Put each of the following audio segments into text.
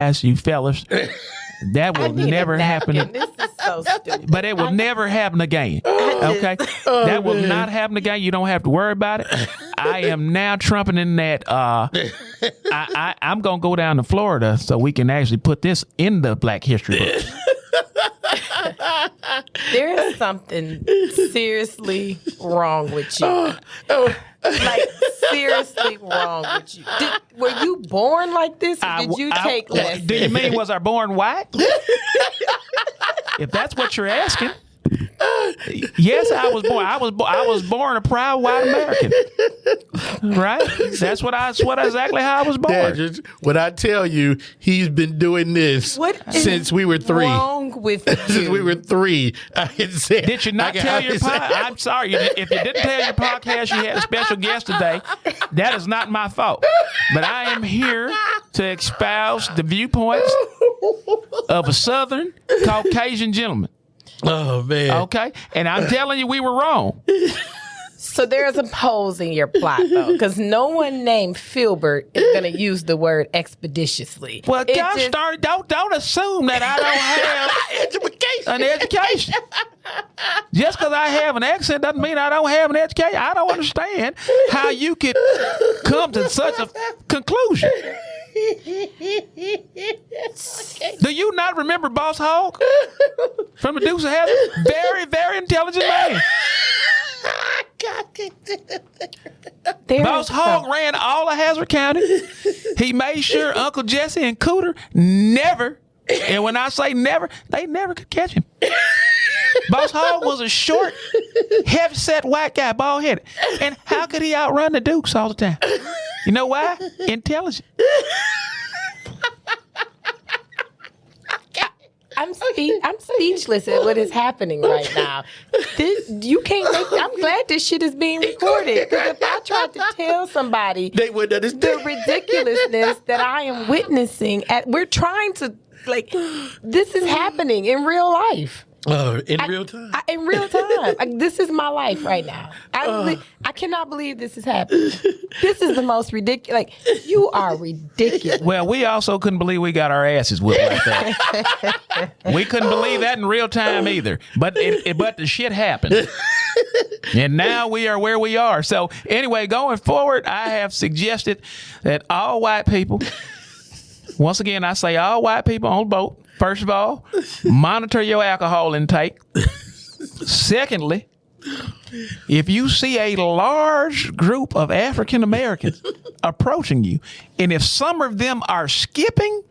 you fellas. That will never happen. This is so stupid. But it will never happen again. Okay? That will not happen again. You don't have to worry about it. I am now trumpeting that I'm going to go down to Florida so we can actually put this in the Black History books. There is something seriously wrong with you. Like, seriously wrong with you. Were you born like this, or did you take lessons? Do you mean was I born white? If that's what you're asking. Yes, I was born. I was born a proud white American. Right? That's exactly how I was born. Dandridge, when I tell you he's been doing this since we were 3. Wrong with you? Since we were 3. Did you not tell your podcast? I'm sorry. If you didn't tell your podcast you had a special guest today, that is not my fault. But I am here to espouse the viewpoints of a Southern Caucasian gentleman. Oh, man. Okay? And I'm telling you, we were wrong. So there's a pose in your plot, though, because no one named Gilbert is going to use the word expeditiously. Well, don't assume that I don't have an education. Just because I have an accent doesn't mean I don't have an education. I don't understand how you could come to such a conclusion. Do you not remember Boss Hogg from the Dukes of Hazzard? Very, very intelligent man. Boss Hogg ran all of Hazard County. He made sure Uncle Jesse and Cooter never, and when I say never, they never could catch him. Boss Hogg was a short, heavy-set white guy, bald-headed. And how could he outrun the Dukes all the time? You know why? Intelligent. I'm speechless at what is happening right now. I'm glad this shit is being recorded, because if I tried to tell somebody they would understand the ridiculousness that I am witnessing, we're trying to, this is happening in real life. In real time? In real time. This is my life right now. I cannot believe this is happening. This is the most ridiculous. You are ridiculous. Well, we also couldn't believe we got our asses whipped like that. We couldn't believe that in real time either. But the shit happened. And now we are where we are. So anyway, going forward, I have suggested that all white people, once again, I say all white people on the boat, first of all, monitor your alcohol intake. Secondly, if you see a large group of African Americans approaching you, and if some of them are skipping,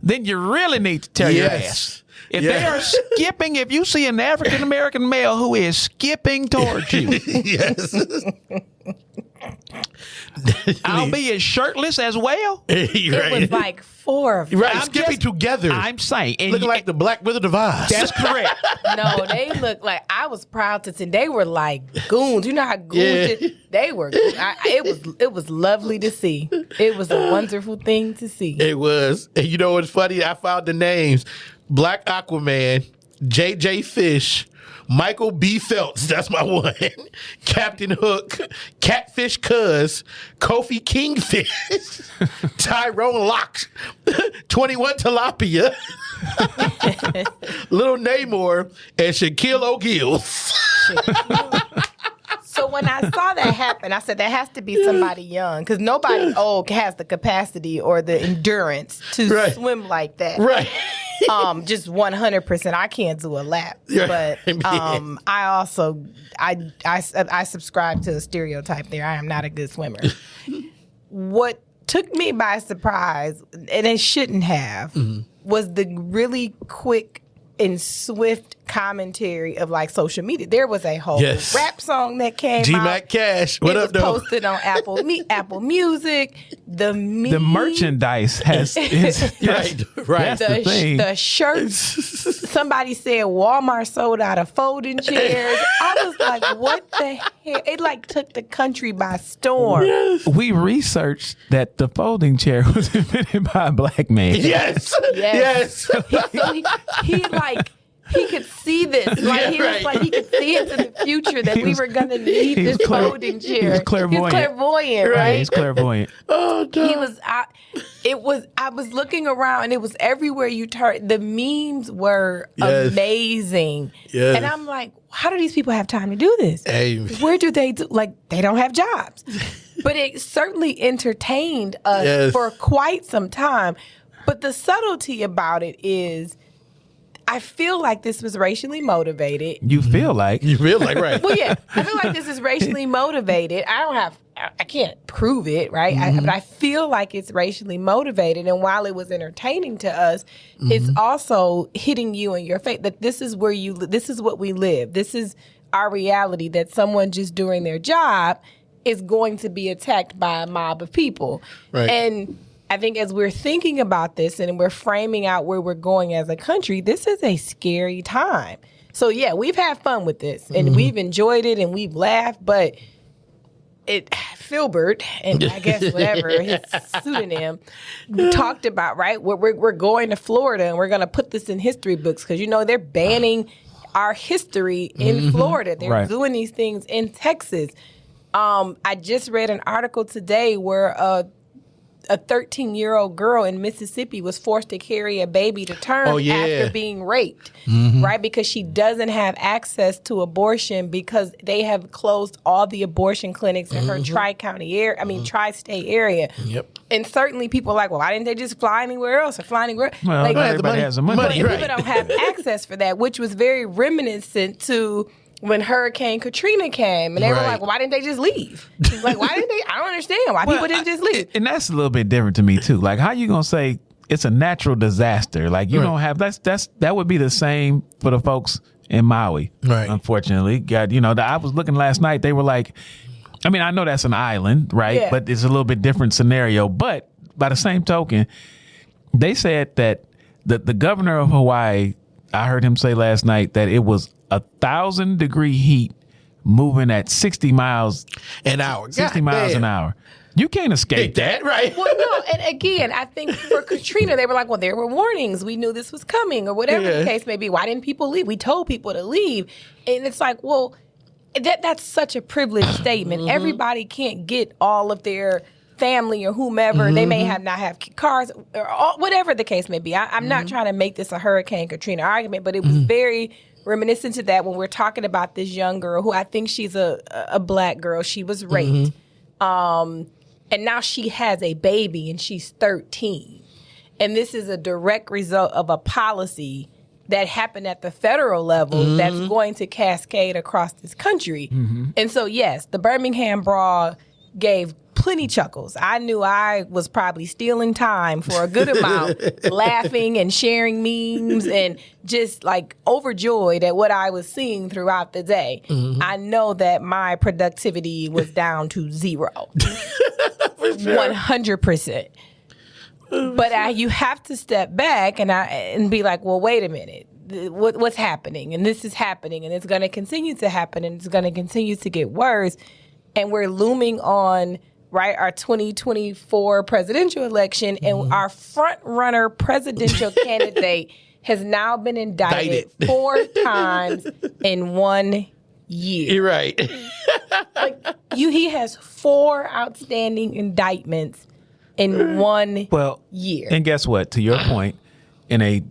then you really need to tell your ass. If they are skipping, if you see an African American male who is skipping towards you, albeit shirtless as well. It was like 4 of them. Right, skipping together. I'm saying. Looking like the Black Wizard of Oz. That's correct. No, they looked like, I was proud to say, they were like goons. You know how goons they were. It was lovely to see. It was a wonderful thing to see. It was. And you know what's funny? I found the names. Black Aquaman, JJ Fish, Michael B. Phelps, that's my one. Captain Hook, Catfish Cuz, Kofi Kingfish, Tyrone Locke, 21 Tilapia, Little Namor, and Shaquille O'Neal. So when I saw that happen, I said, there has to be somebody young, because nobody old has the capacity or the endurance to swim like that. Right. Just 100%. I can't do a lap, but I also I subscribe to a stereotype there. I am not a good swimmer. What took me by surprise, and it shouldn't have, was the really quick and swift commentary of social media. There was a whole rap song that came out. G-Mac Cash. What up, though? It was posted on Apple Music. The merchandise has right. The thing. The shirts. Somebody said Walmart sold out of folding chairs. I was like, what the hell? It took the country by storm. Yes. We researched that the folding chair was invented by a black man. Yes. He he could see this. Like he was like he could see into the future that we were gonna need this folding chair. He's clairvoyant. He's clairvoyant, right? Yeah, he's clairvoyant. Oh, no. He was. I was looking around, and it was everywhere you turn. The memes were amazing, and I'm like, how do these people have time to do this? Hey. Where do they do? Like, they don't have jobs, but it certainly entertained us for quite some time. But the subtlety about it is, I feel like this was racially motivated. You feel like? You feel like, right. Well, yeah, I feel like this is racially motivated. I can't prove it, right? But I feel like it's racially motivated. And while it was entertaining to us, it's also hitting you in your face that this is where this is what we live. This is our reality, that someone just doing their job is going to be attacked by a mob of people. Right. And I think as we're thinking about this and we're framing out where we're going as a country, this is a scary time. So yeah, we've had fun with this and we've enjoyed it and we've laughed, but Gilbert, and I guess whatever his pseudonym, talked about, right? We're going to Florida and we're going to put this in history books because, they're banning our history in Florida. They're doing these things in Texas. I just read an article today where a 13-year-old girl in Mississippi was forced to carry a baby to term after being raped, right? Because she doesn't have access to abortion because they have closed all the abortion clinics in her tri-county area, tri-state area. Yep. And certainly people are like, well, why didn't they just fly anywhere else or fly anywhere? Well, like, everybody has the money. But people don't have access for that, which was very reminiscent to when Hurricane Katrina came, and they were like, well, why didn't they just leave? Like, why didn't they? I don't understand why people didn't just leave. And that's a little bit different to me, too. Like, how you going to say it's a natural disaster? Like, you don't have, that would be the same for the folks in Maui, unfortunately. God, I was looking last night, they were like, I know that's an island, right? Yeah. But it's a little bit different scenario. But by the same token, they said that the governor of Hawaii, I heard him say last night that it was 1,000-degree heat moving at 60 miles an hour. 60 miles an hour. You can't escape that, right? Well, no, and again, I think for Katrina, they were like, well, there were warnings. We knew this was coming or whatever the case may be. Why didn't people leave? We told people to leave. And it's like, well, that's such a privileged statement. Everybody can't get all of their family or whomever. They may not have cars or whatever the case may be. I'm not trying to make this a Hurricane Katrina argument, but it was very reminiscent to that when we're talking about this young girl who I think she's a black girl. She was raped. And now she has a baby and she's 13. And this is a direct result of a policy that happened at the federal level that's going to cascade across this country. And so, yes, the Birmingham Brawl gave plenty chuckles. I knew I was probably stealing time for a good amount, laughing and sharing memes and just like overjoyed at what I was seeing throughout the day. I know that my productivity was down to 0. 100%. But you have to step back and be like, well, wait a minute. What's happening? And this is happening, and it's going to continue to happen, and it's going to continue to get worse. And we're looming on, right, our 2024 presidential election, and our front-runner presidential candidate has now been indicted 4 times in 1 year. You're right. He has 4 outstanding indictments in 1 year. And guess what? To your point, in a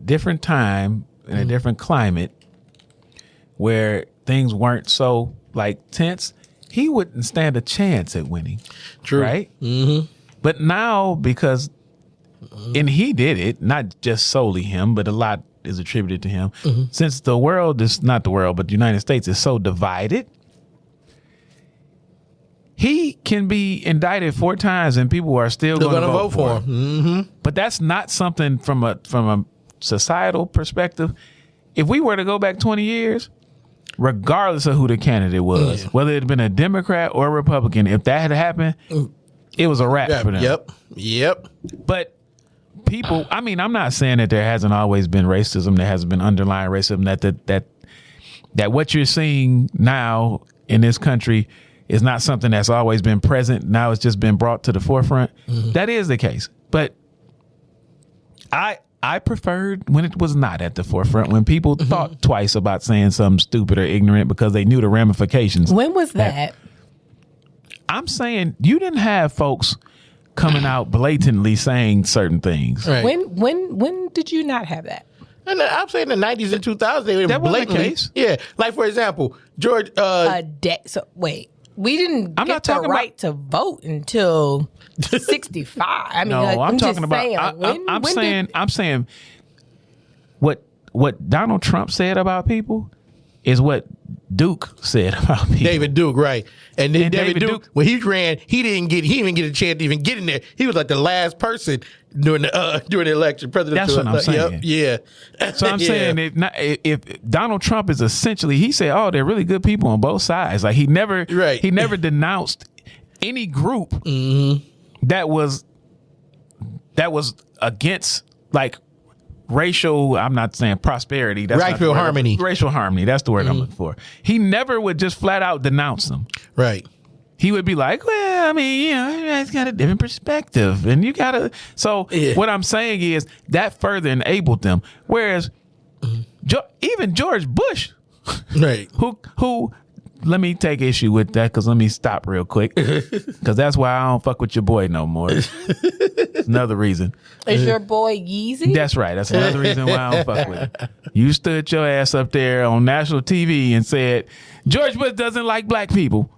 different time, in a different climate, where things weren't so tense, he wouldn't stand a chance at winning. True. Right? But now, because, and he did it, not just solely him, but a lot is attributed to him. Since the world is, not the world, but the United States is so divided, he can be indicted 4 times and people are still going to vote for him. But that's not something from a societal perspective. If we were to go back 20 years, regardless of who the candidate was, whether it had been a Democrat or a Republican, if that had happened, it was a wrap for them. Yep. But people, I'm not saying that there hasn't always been racism, there hasn't been underlying racism, that what you're seeing now in this country is not something that's always been present. Now it's just been brought to the forefront. That is the case. But I preferred when it was not at the forefront, when people thought twice about saying something stupid or ignorant because they knew the ramifications. When was that? I'm saying you didn't have folks coming out blatantly saying certain things. Right. When did you not have that? And I'm saying the 90s and 2000s, they were That wasn't the blatantly. case. Yeah. Like, for example, George. So wait, we didn't I'm get not the talking right to vote until 65. I mean, No, like, I'm just talking about. saying, I'm saying what Donald Trump said about people is what Duke said about people. David Duke, right? And then And David David Duke, Duke- when he ran, he didn't even get a chance to even get in there. He was like the last person during the election, presidential. That's what I'm saying. Yep, yeah. So I'm Yeah. saying if Donald Trump is essentially, he said, "Oh, they're really good people on both sides." Like he never denounced any group that was against like racial. I'm not saying prosperity. That's not the Racial word. harmony. Racial harmony. That's the word I'm looking for. He never would just flat out denounce them. Right. He would be like, well, I mean, you know, everybody's got a different perspective. And you got to. So what I'm saying is that further enabled them. Whereas even George Bush, Right. who let me take issue with that because let me stop real quick because that's why I don't fuck with your boy no more. It's another reason. Is your boy Yeezy? That's right. That's another reason why I don't fuck with him. You stood your ass up there on national TV and said, George Bush doesn't like black people.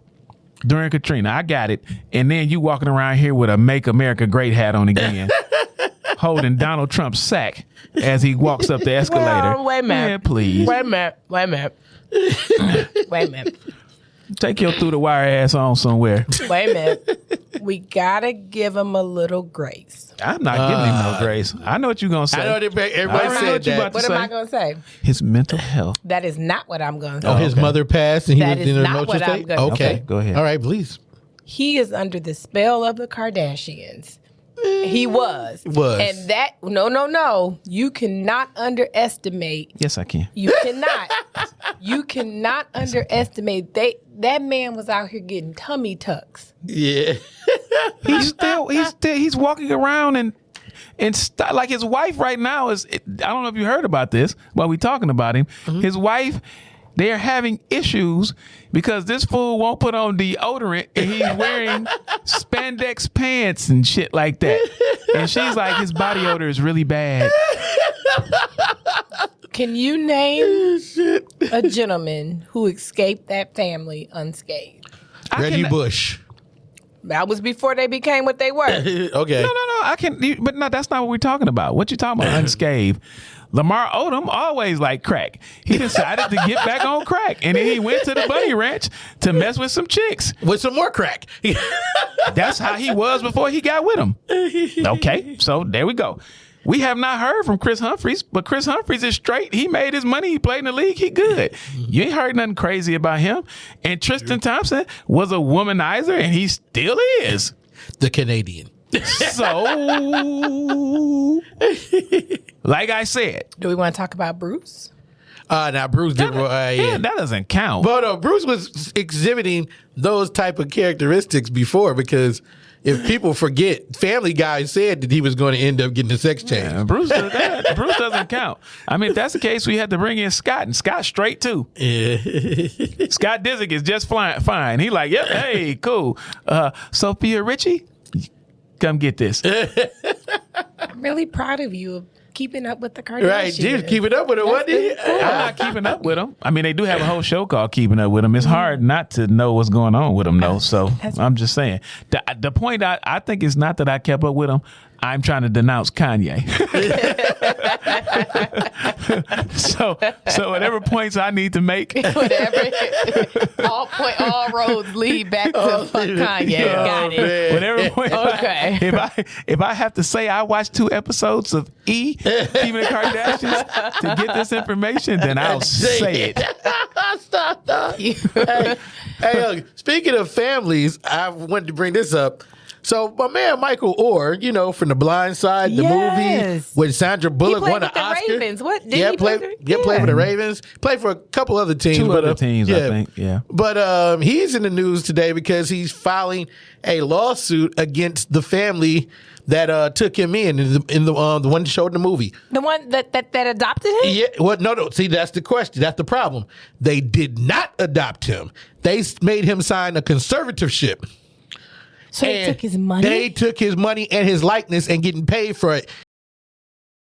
During Katrina, I got it. And then you walking around here with a Make America Great hat on again, holding Donald Trump's sack as he walks up the escalator. Well, wait a minute. Yeah, please. Wait a minute. Wait a minute. Take your through the wire ass on somewhere. Wait a minute. We gotta give him a little grace. I'm not giving him no grace. I know what you're going to say. I know everybody I said what you that. about to What am say. I gonna say? His mental health. That is not what I'm gonna say. Oh, his mother passed and he That was is in an not emotional what I'm state? gonna Okay. say. Go ahead. All right, please. He is under the spell of the Kardashians. He was. Was. And that, no. You cannot underestimate. Yes, I can. You cannot. You cannot underestimate. That man was out here getting tummy tucks. Yeah. He's walking around and like his wife right now is, I don't know if you heard about this while we talking about him. His wife, they're having issues because this fool won't put on deodorant and he's wearing spandex pants and shit like that. And she's like, his body odor is really bad. Can you name a gentleman who escaped that family unscathed? Reggie Bush. That was before they became what they were. Okay. No, I can, but no, that's not what we're talking about. What you talking about? Unscathed. Lamar Odom always liked crack. He decided to get back on crack, and then he went to the bunny ranch to mess with some chicks. With some more crack. That's how he was before he got with him. Okay, so there we go. We have not heard from Chris Humphries, but Chris Humphries is straight. He made his money. He played in the league. He good. You ain't heard nothing crazy about him. And Tristan Thompson was a womanizer, and he still is. The Canadian. So, like I said. Do we want to talk about Bruce? Now Bruce did. That doesn't count. But no, Bruce was exhibiting those type of characteristics before because if people forget, Family Guy said that he was going to end up getting a sex change. Yeah, Bruce doesn't count. I mean, if that's the case, we had to bring in Scott, and Scott's straight too. Yeah. Scott Disick is just fine. He like, yep, hey, cool. Sophia Richie, come get this. I'm really proud of you of keeping up with the Kardashians. Right, he was keeping up with it, wasn't he? I'm not keeping up with them. I mean, they do have a whole show called Keeping Up with Them. It's hard not to know what's going on with them, though. So I'm just saying. The point I think is not that I kept up with them. I'm trying to denounce Kanye. so whatever points I need to make. Whatever. all roads lead back to fuck Kanye. Got it. Man. Whatever point. Okay. If I have to say I watched 2 episodes of Keeping the Kardashians to get this information, then I'll say it. Stop. Hey, look, speaking of families, I wanted to bring this up. So my man Michael Oher, you know, from the Blindside, the movie with Sandra Bullock, he played won with an the Oscar. Ravens. What? Did he played for the Ravens. Played for a couple other teams. Two other teams, I think. Yeah. But he's in the news today because he's filing a lawsuit against the family that took him in the one that showed in the movie. The one that adopted him? Yeah. Well, no. See, that's the question. That's the problem. They did not adopt him. They made him sign a conservatorship. So they took his money? They took his money and his likeness and getting paid for it.